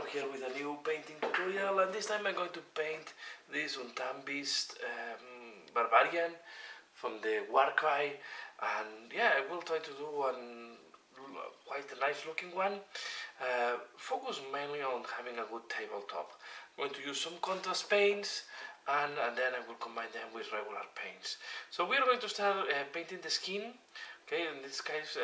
I'm here with a new painting tutorial, and this time I'm going to paint this Untamed Beast Barbarian from the Warcry, and yeah, I will try to do one quite a nice looking one. Focus mainly on having a good tabletop. I'm going to use some contrast paints, and then I will combine them with regular paints. So we are going to start painting the skin. Okay, in this case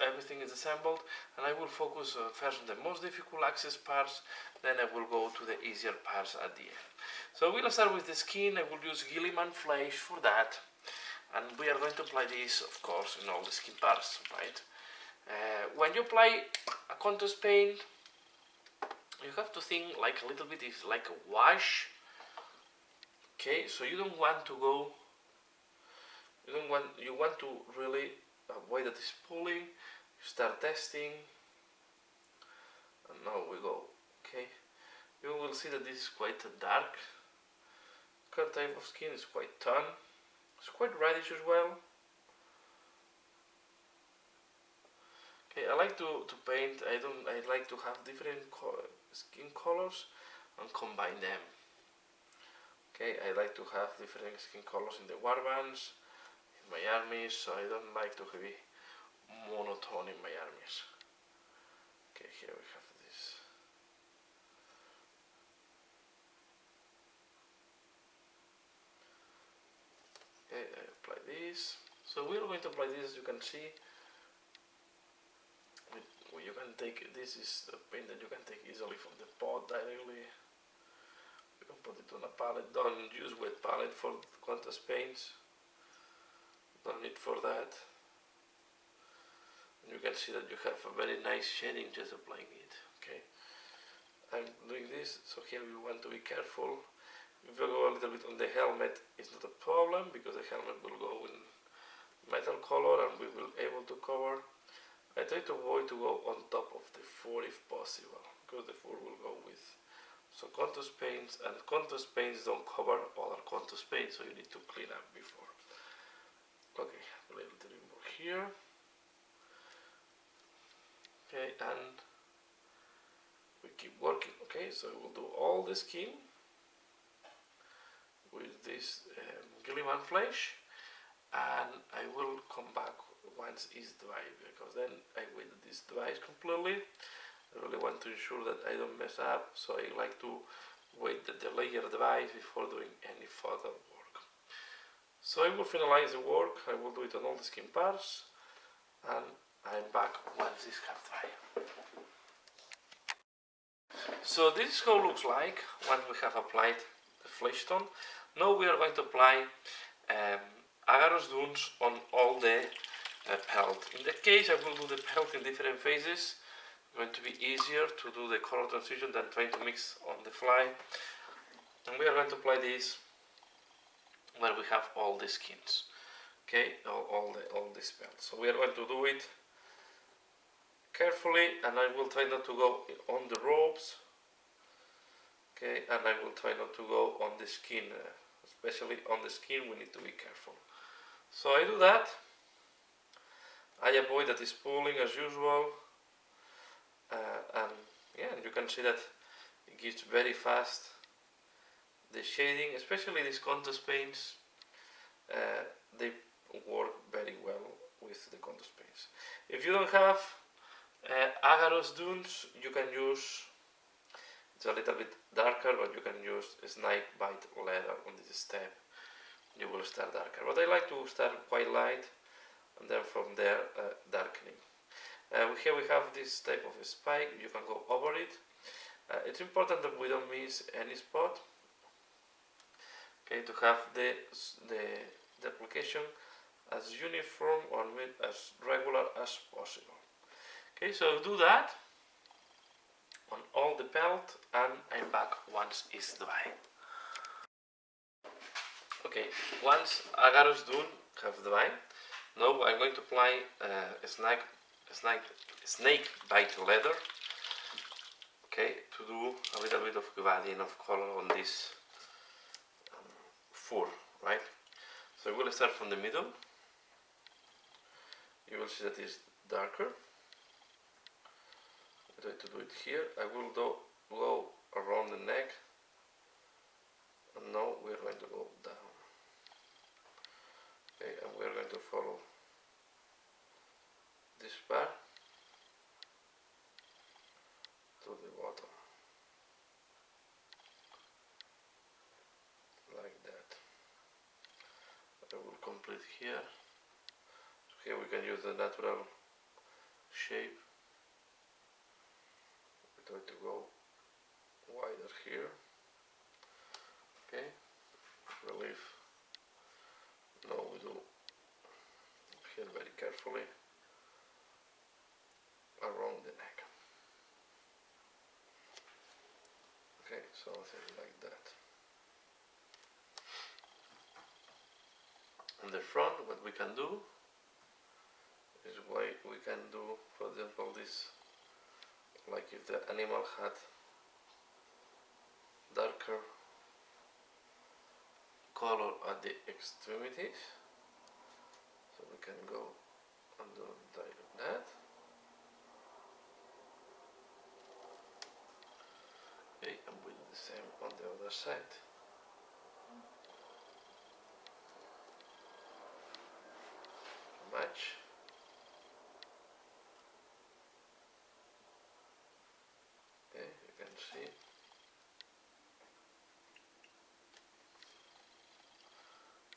everything is assembled, and I will focus first on the most difficult access parts, then I will go to the easier parts at the end. So we'll start with the skin. I will use Gilliman flesh for that, and we are going to apply this, of course, in all the skin parts, right? When you apply a contrast paint, you have to think like a little bit, it's like a wash. Okay, so you don't want to go, you want to really avoid that it's pulling. You start testing, and now we go. Okay, you will see that this is quite a dark type of skin. It's quite tan, it's quite reddish as well. Okay, I like to paint. I like to have different skin colors and combine them. Okay, I like to have different skin colors in the warbands, in my armies, so I don't like to be monotone in my armies. Okay, here we have this. Okay, I apply this. So we're going to apply this, as you can see. You can take, this is a paint that you can take easily from the pot directly. You can put it on a palette. Don't use wet palette for contrast paints. Don't need for that. And you can see that you have a very nice shading just applying it. Okay, I'm doing this, so here you want to be careful. If you go a little bit on the helmet, it's not a problem, because the helmet will go in metal color and we will be able to cover. I try to avoid to go on top of the fur if possible, because the fur will go with some contrast paints, and contrast paints don't cover other contrast paints, so you need to clean up before. Okay, a little bit more here. Okay, and we keep working. Okay, so we'll do all the skin with this Gilliman flesh, and I will come back once it's dry, because then I wait that this dries completely. I really want to ensure that I don't mess up, so I like to wait that the layer dries before doing any further work. So I will finalize the work. I will do it on all the skin parts, and I'm back once this has dry. So this is how it looks like once we have applied the flesh tone. Now we are going to apply agarose dunes on all the pelt. In that case, I will do the pelt in different phases. It's going to be easier to do the color transition than trying to mix on the fly. And we are going to apply this where we have all the skins. Okay, all this pelt. So we are going to do it carefully, and I will try not to go on the robes. Okay, and I will try not to go on the skin, especially on the skin. We need to be careful. So I do that. I avoid that it's pulling as usual, and yeah, you can see that it gives very fast the shading, especially these contrast paints. They work very well with the contrast paints. If you don't have agarose dunes, you can use, it's a little bit darker, but you can use snake bite leather on this step. You will start darker, but I like to start quite light, and then from there darkening. Here we have this type of a spike. You can go over it. It's important that we don't miss any spot. Okay, to have the application as uniform or as regular as possible. Okay, so do that on all the pelt, and I'm back once it's dry. Okay, once agarose dune have dried, now I'm going to apply snake bite leather. Okay, to do a little bit of gradient of color on this fur, right? So we will start from the middle. You will see that it's darker. I try to do it here. I will go around the neck, and now we're going to go down. Okay, and we're going to follow this part to the bottom, like that. I will complete here. So here we can use the natural shape. We try to go wider here. Okay, relief. Now we do here very carefully around the neck. Okay, something like that. On the front, what we can do is we can do, for example, this, like if the animal had darker color at the extremities, so we can go and do like that. Okay, and we do the same on the other side. Match. Okay, you can see.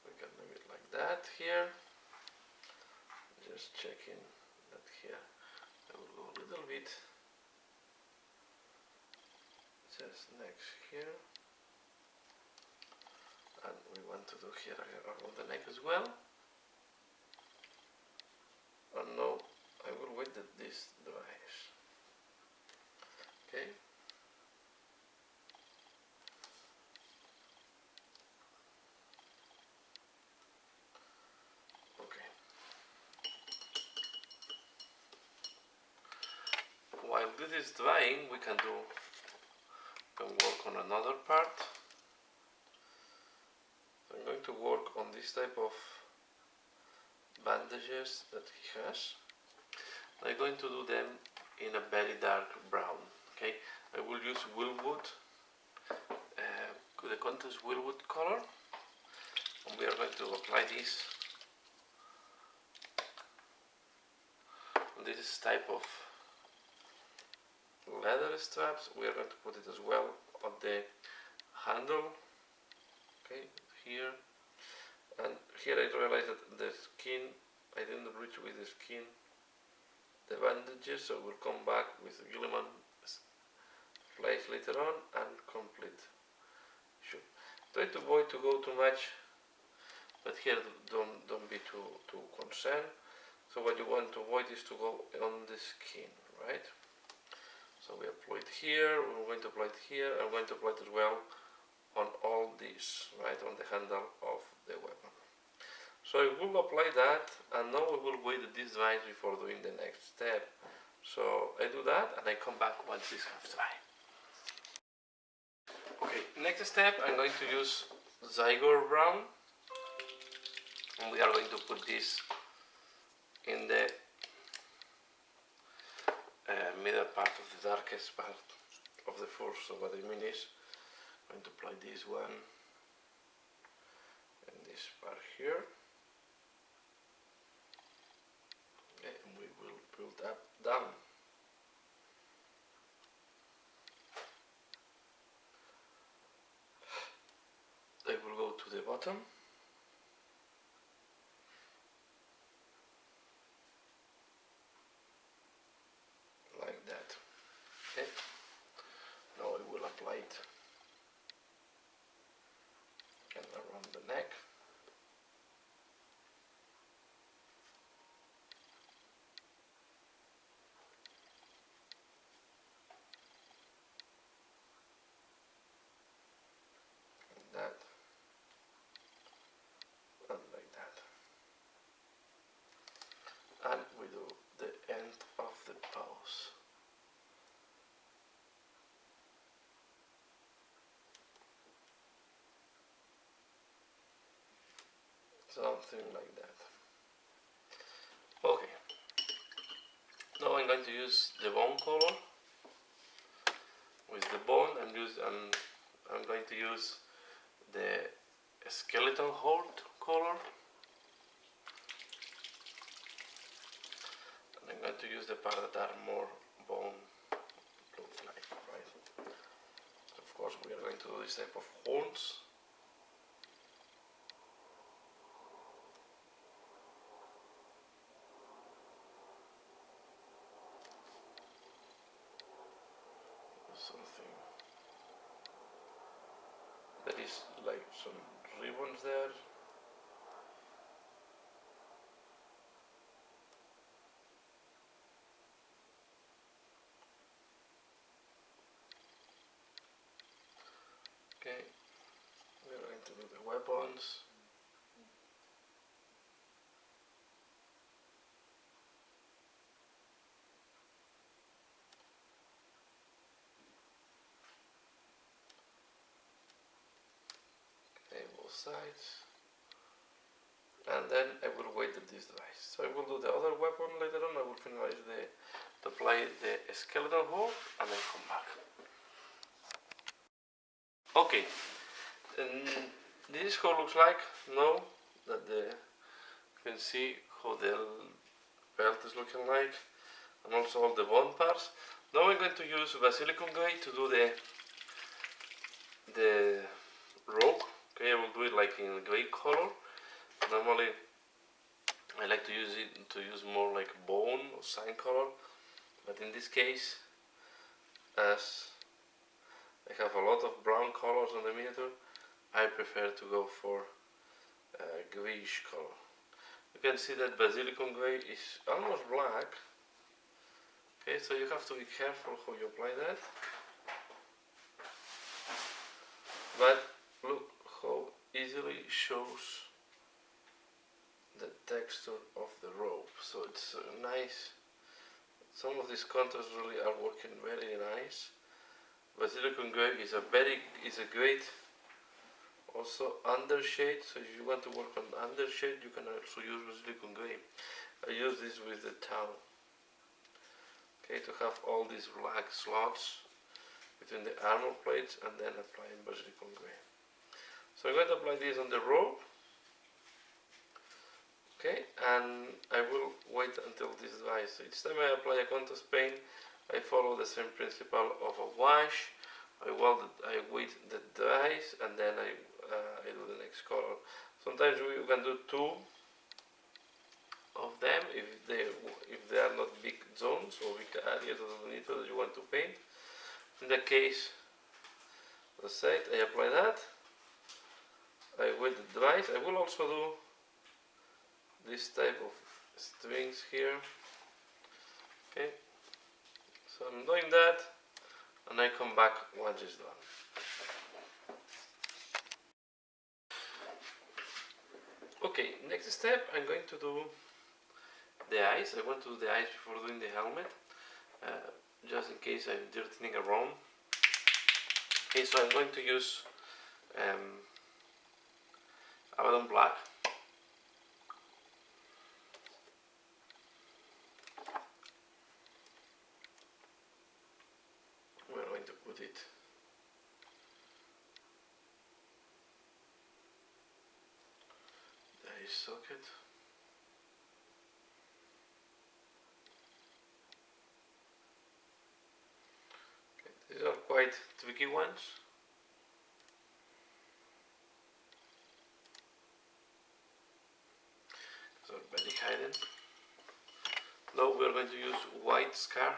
We can leave it like that here. Just checking that here. I will go a little bit just next here. And we want to do here around the neck as well. And now I will wait that this dries. Okay. Okay. While this is drying, we can work on another part. So I'm going to work on this type of bandages that he has. I'm going to do them in a very dark brown. Okay, I will use Willwood, the contrast Willwood color, and we are going to apply this on this type of leather straps. We are going to put it as well on the handle. Okay, here, and here I realized that the skin, I didn't reach with the skin the bandages, so we'll come back with Gilliman slice later on and complete. Try to avoid to go too much, but here don't be too concerned. So what you want to avoid is to go on the skin, right? So we apply it here, we're going to apply it here, I'm going to apply it as well on all these, right, on the handle of the weapon. So I will apply that, and now we will wait that this dries before doing the next step. So I do that, and I come back once this has dried. Okay, next step, I'm going to use Zygor Brown, and we are going to put this in the middle part of the darkest part of the fur. So what I mean is, I'm going to apply this one and this part here. Okay, and we will build up down. I will go to the bottom. Like that. Okay. Now I will apply it and around the neck. Like that. And like that. And we do the end of the pose. Something like that. Okay. Now I'm going to use the bone color. with the bone, I'm going to use the skeletal heart color. And I'm going to use the part that are more bone look like, right? Of course, we are going to do this type of horns. Something that is like some ribbons there. Okay, we are going to do the weapons. Okay, both sides. And then I will wait at this device. So I will do the other weapon later on. I will finalize to apply the skeleton hole and then come back. Okay, and this is how it looks like now that you can see how the belt is looking like, and also all the bone parts. Now I'm going to use silicone gray to do the rope. Okay, I will do it like in gray color. Normally I like to use more like bone or sand color, but in this case, as I have a lot of brown colors on the miniature, I prefer to go for grayish color. You can see that basilicum gray is almost black. Okay, so you have to be careful how you apply that. But look how easily it shows the texture of the rope. So it's nice. Some of these contours really are working very nice. Basilicum gray is a great also undershade. So if you want to work on undershade, you can also use basilicum gray. I use this with the towel. Okay, to have all these black slots between the armor plates and then applying basilicum gray. So I'm going to apply this on the rope. Okay, and I will wait until this dries. So each time I apply a contrast paint, I follow the same principle of a wash. I wait the dries, and then I do the next color. Sometimes we can do two of them if they are not big zones or big areas of the miniature that you want to paint. In that case, as I said, I apply that. I wait the dries. I will also do this type of strings here. Okay, so I'm doing that, and I come back once it's done. Okay, next step, I'm going to do the eyes. I want to do the eyes before doing the helmet, just in case I'm dirtying around. Okay, so I'm going to use Abaddon Black. We're going to put it the eye socket. Okay, these are quite tricky ones. So very hidden. Now we're going to use white scar.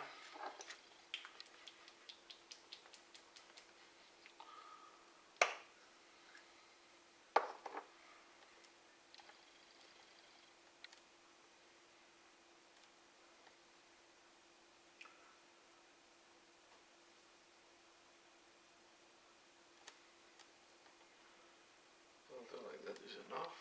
Something like that is enough.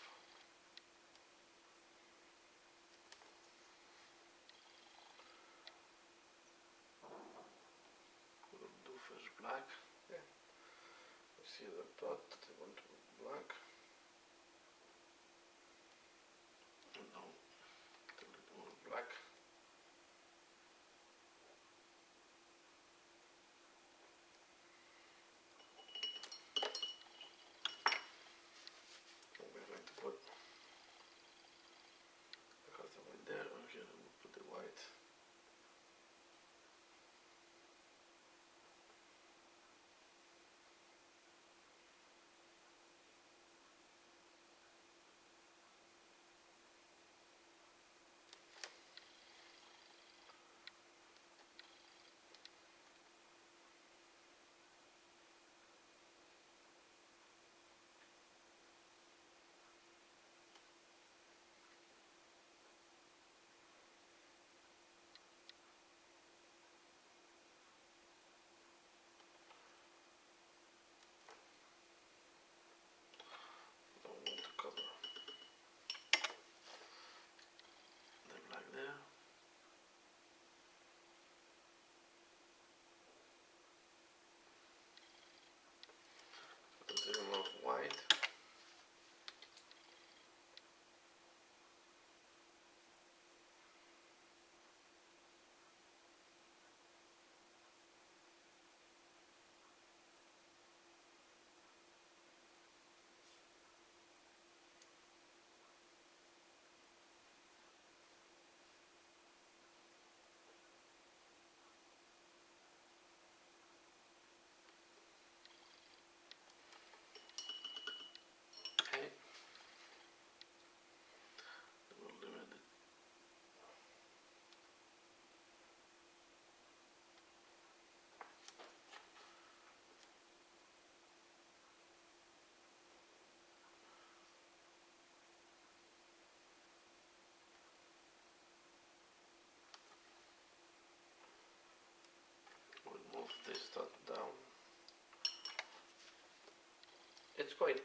it's quite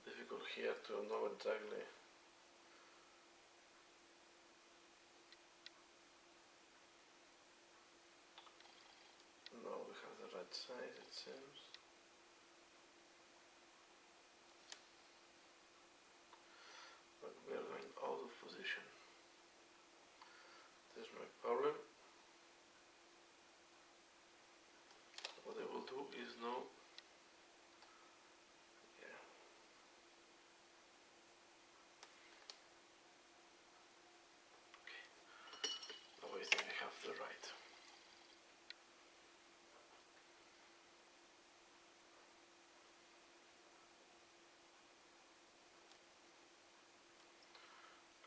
difficult here to know exactly. No, we have the right size, it seems. But we are going out of position. That's my problem. What I will do is now, yeah. Okay. Now I think I have the right.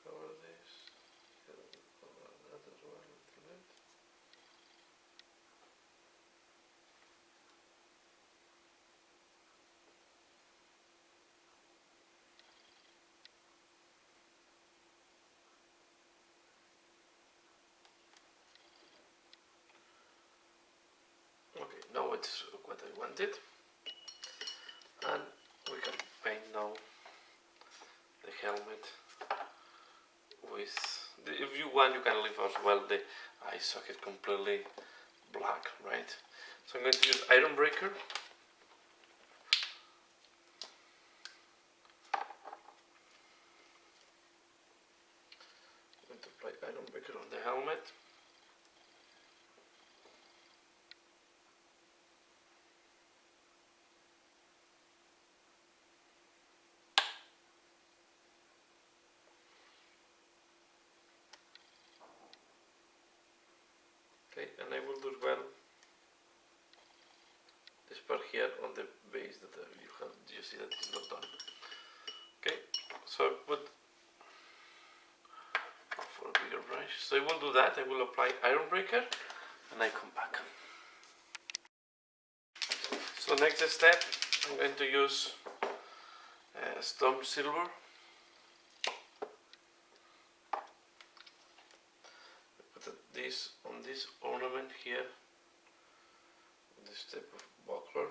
Cover this. Cover that as well a little bit. Okay, now it's what I wanted, and we can paint now the helmet with if you want you can leave as well the eye socket completely black, right? So I'm going to use Iron Breaker. I'm going to apply Iron Breaker on the helmet. Okay, and I will do well this part here on the base that you see that is not done. Okay, so I put for a bigger brush. So I will do that. I will apply Iron Breaker, and I come back. So next step, I'm going to use Storm Silver. Put this on this ornament here, this type of buckler.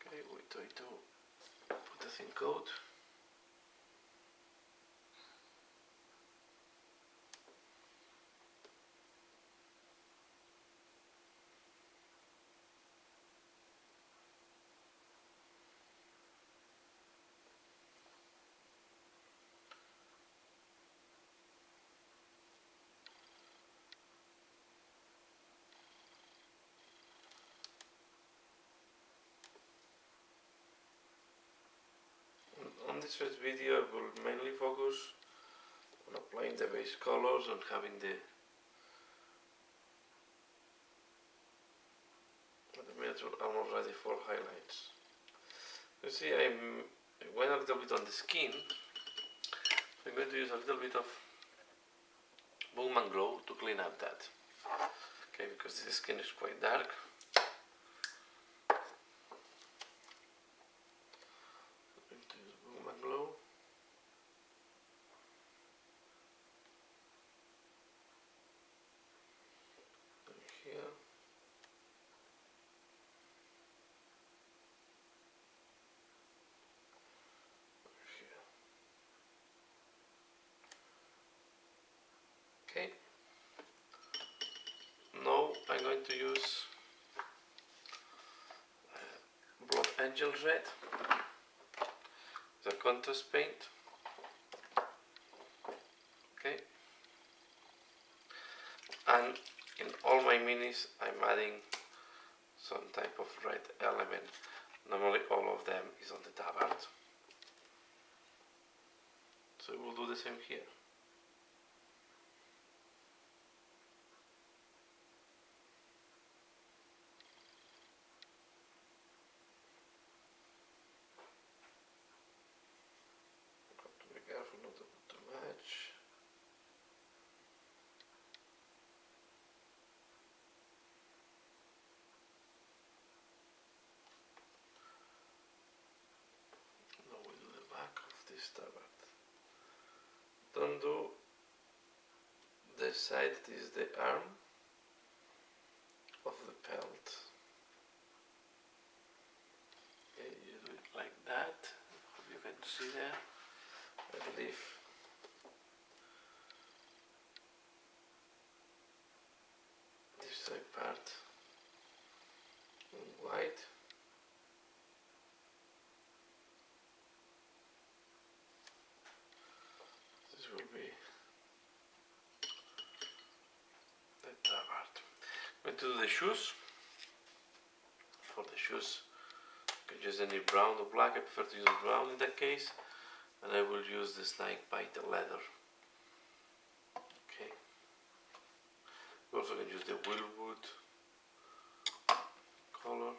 Okay, we try to put the thin coat. On this first video I will mainly focus on applying the base colors and having the miniature almost ready for highlights. You see I went a little bit on the skin, so I'm going to use a little bit of Boom and Glow to clean up that. Okay, because the skin is quite dark. Glow. Here. Here. Okay. Now I'm going to use Blood Angel Red, the contrast paint. Okay. And in all my minis I'm adding some type of red element. Normally all of them is on the tabard. So we'll do the same here. Have to be careful not to put too much. Now we do the back. the side, this is the arm of the pelt. Okay, you do it like that. Hope you can see there. I believe this side part in white. This will be the top part. I'm going to do the shoes. For the shoes, you can use any brown or black. I prefer to use brown in that case, and I will use the snake bite leather. Okay. You also can use the willwood color.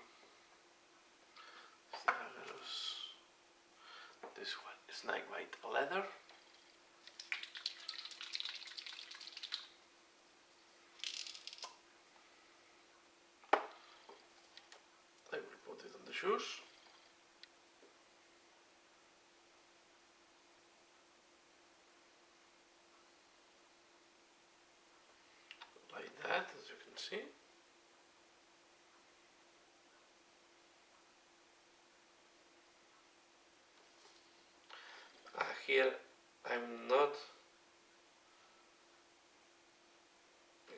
This one, snake bite leather. I will put it on the shoes. Like that, as you can see. Here I'm not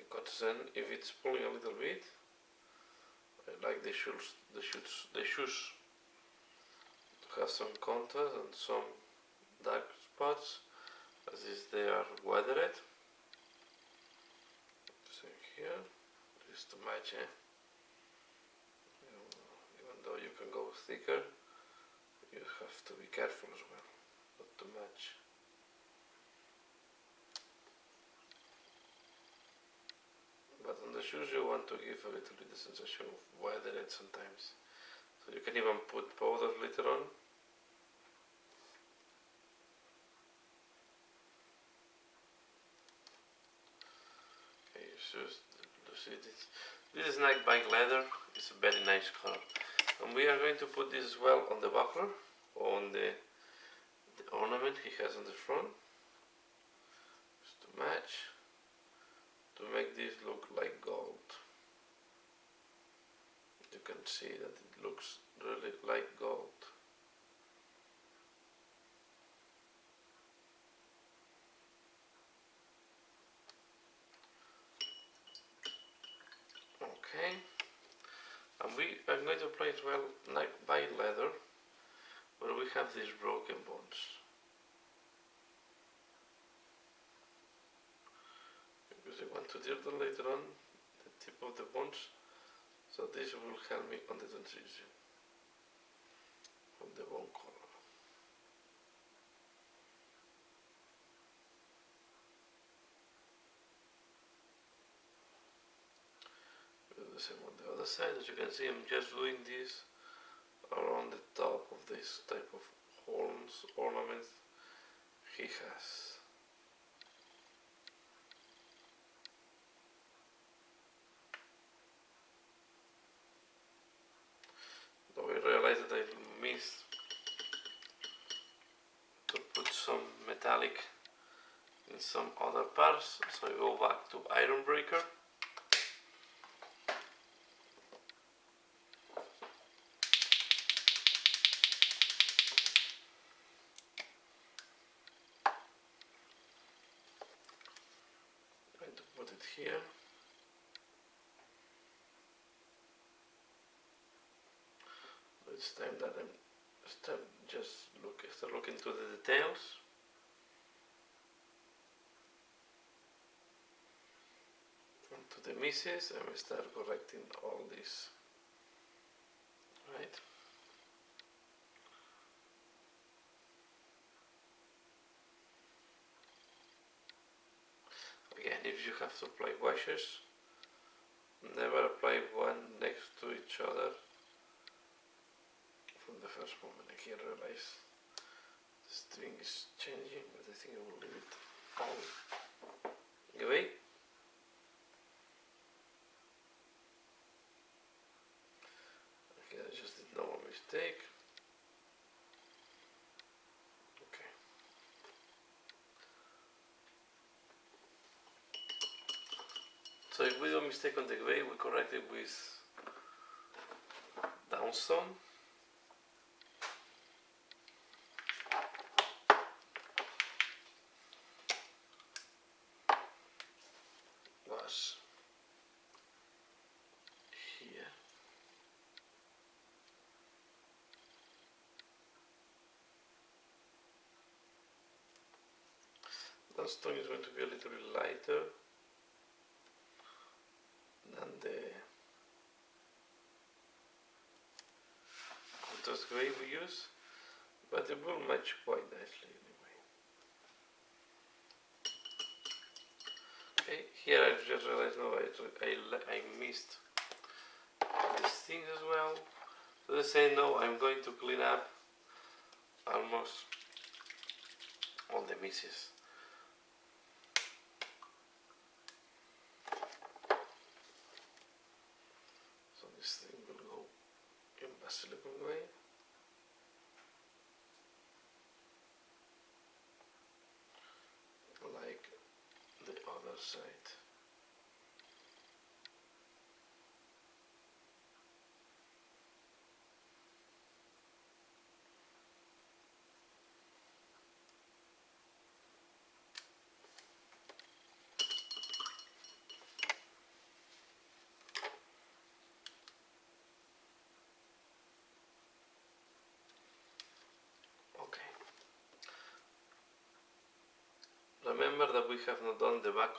concerned if it's pulling a little bit. I like the shoes to have some contrast and some dark spots, as if they are weathered. Same here, just to match, even though you can go thicker, you have to be careful as well, not to match. But on the shoes you want to give a little bit the sensation of weathered sometimes. So you can even put powder later on. Okay, shoes, this is snake bite leather. It's a very nice color. And we are going to put this as well on the buckler, or on the ornament he has on the front, just to match, to make this look like gold. You can see that it looks really like gold. Okay, and we are going to apply as well snake bite leather, where we have these broken bones. Because I want to deal them later on, the tip of the bones, so this will help me on the transition of the bone color. We'll do the same on the other side. As you can see, I'm just doing this around the top of this type of horns ornament he has. Though I realized that I missed to put some metallic in some other parts, so I go back to Iron Breaker. I'm going to put it here. It's time that I'm start looking to the details. And to the misses, and we start correcting all this. Right. Again, if you have to apply washes, never apply one next to each other from the first moment. I can realize the string is changing, but I think I will leave it on. Anyway, okay, I just did no mistake. Okay. So if we do a mistake on the gray, we correct it with downstone. Was here. Downstone is going to be a little bit lighter than the contrast gray we use, but it will match quite nicely anyway. Okay, here I just realized I missed these things as well. So let's say no, I'm going to clean up almost all the misses. So this thing will go in basilican gray. Like the other side. Okay. Remember that we have not done the back.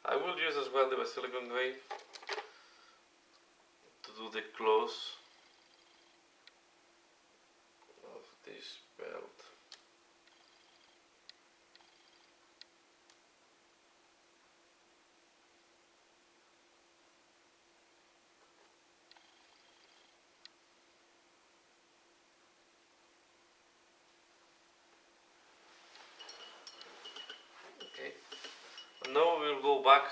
I will use as well the basilican gray to do the close of this belt. Okay. And now we'll go back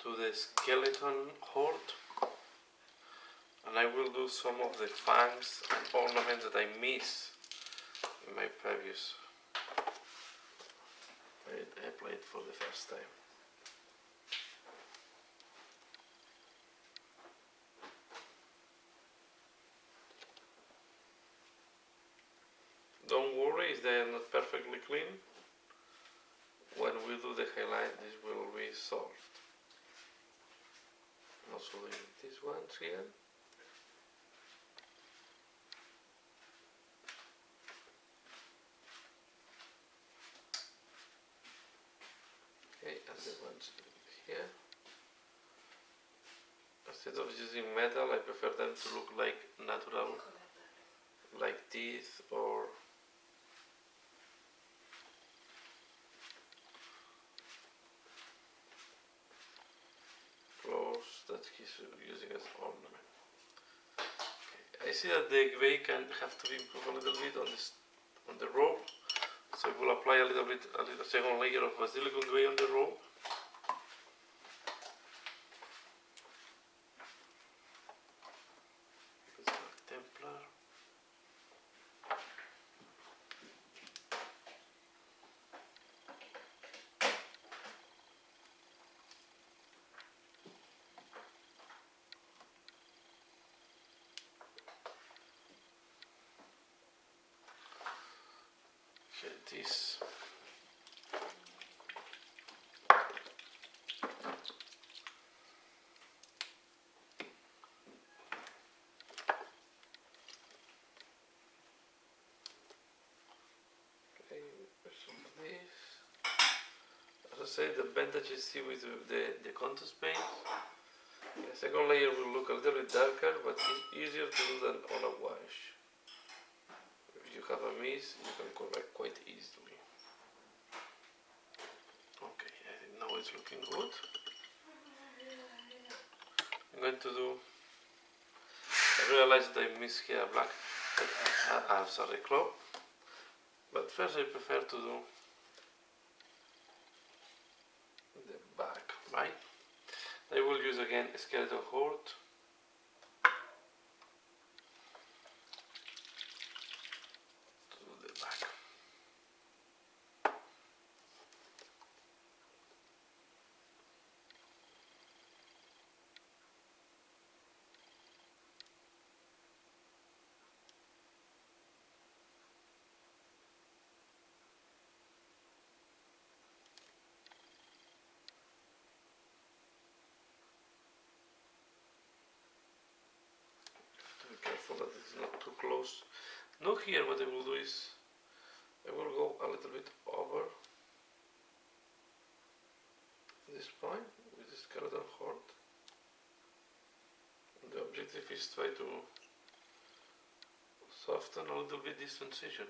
to the skeleton horde, and I will do some of the fangs and ornaments that I missed in my previous I played for the first time. Don't worry if they are not perfectly clean. When we do the highlight, this will be solved. Also these ones here. Okay, and the ones here. Instead of using metal, I prefer them to look like natural, like teeth or claws that he's using as ornament. Okay. I see that the gray can have to be improved a little bit on the rope, so we'll apply a little second layer of basilican gray on the rope. Templar. Here it is. As I say, the advantage is see with the contrast paint. The second layer will look a little bit darker, but it's easier to do than on a wash. If you have a miss, you can correct quite easily. Okay, I think now it's looking good. I'm going to do. I realized that I missed here black. Sorry, claw. But first I prefer to do the back, right? I will use again skeleton horde. To do the back. almost. Now here what I will do is I will go a little bit over this point with the skeleton horde. The objective is try to soften a little bit this transition.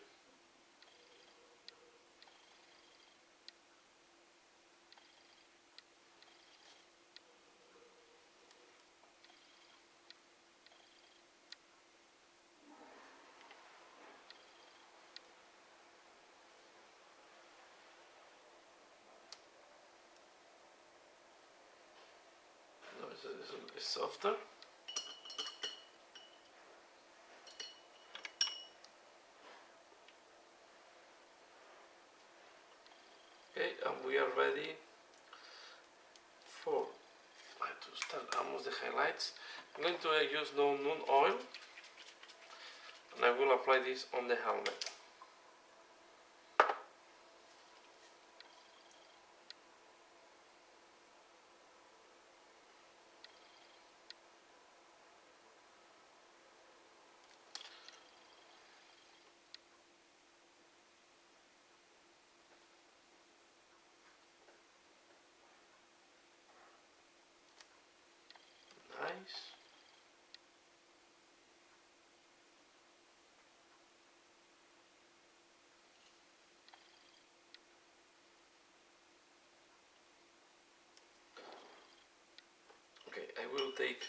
Now it's a little bit softer. Okay, and we are ready for to start almost the highlights. I'm going to use no moon oil, and I will apply this on the helmet. Nice. Okay, I will take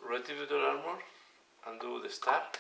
Retributor armor and do the start.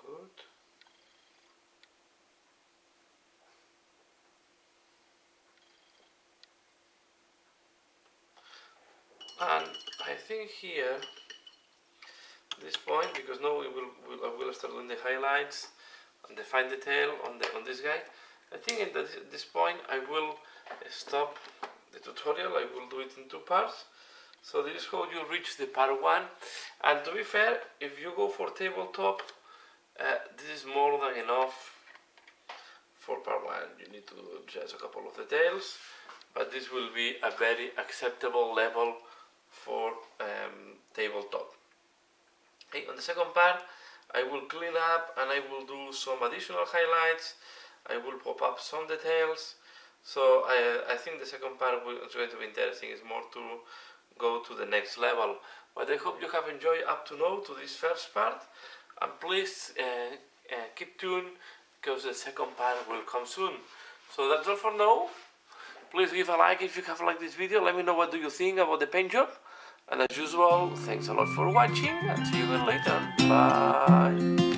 Good. And I think here, this point, because now I will start doing the highlights and the fine detail on this guy. I think at this point I will stop the tutorial. I will do it in 2 parts. So this is how you reach the part 1. And to be fair, if you go for tabletop, this is more than enough for part 1. You need to adjust a couple of details, but this will be a very acceptable level for tabletop. Okay, on the second part, I will clean up and I will do some additional highlights. I will pop up some details. So I think the second part is going to be interesting. It's more to go to the next level. But I hope you have enjoyed up to now to this first part. And please keep tuned, because the second part will come soon. So that's all for now. Please give a like if you have liked this video. Let me know what do you think about the paint job. And as usual, thanks a lot for watching, and see you again later. Bye.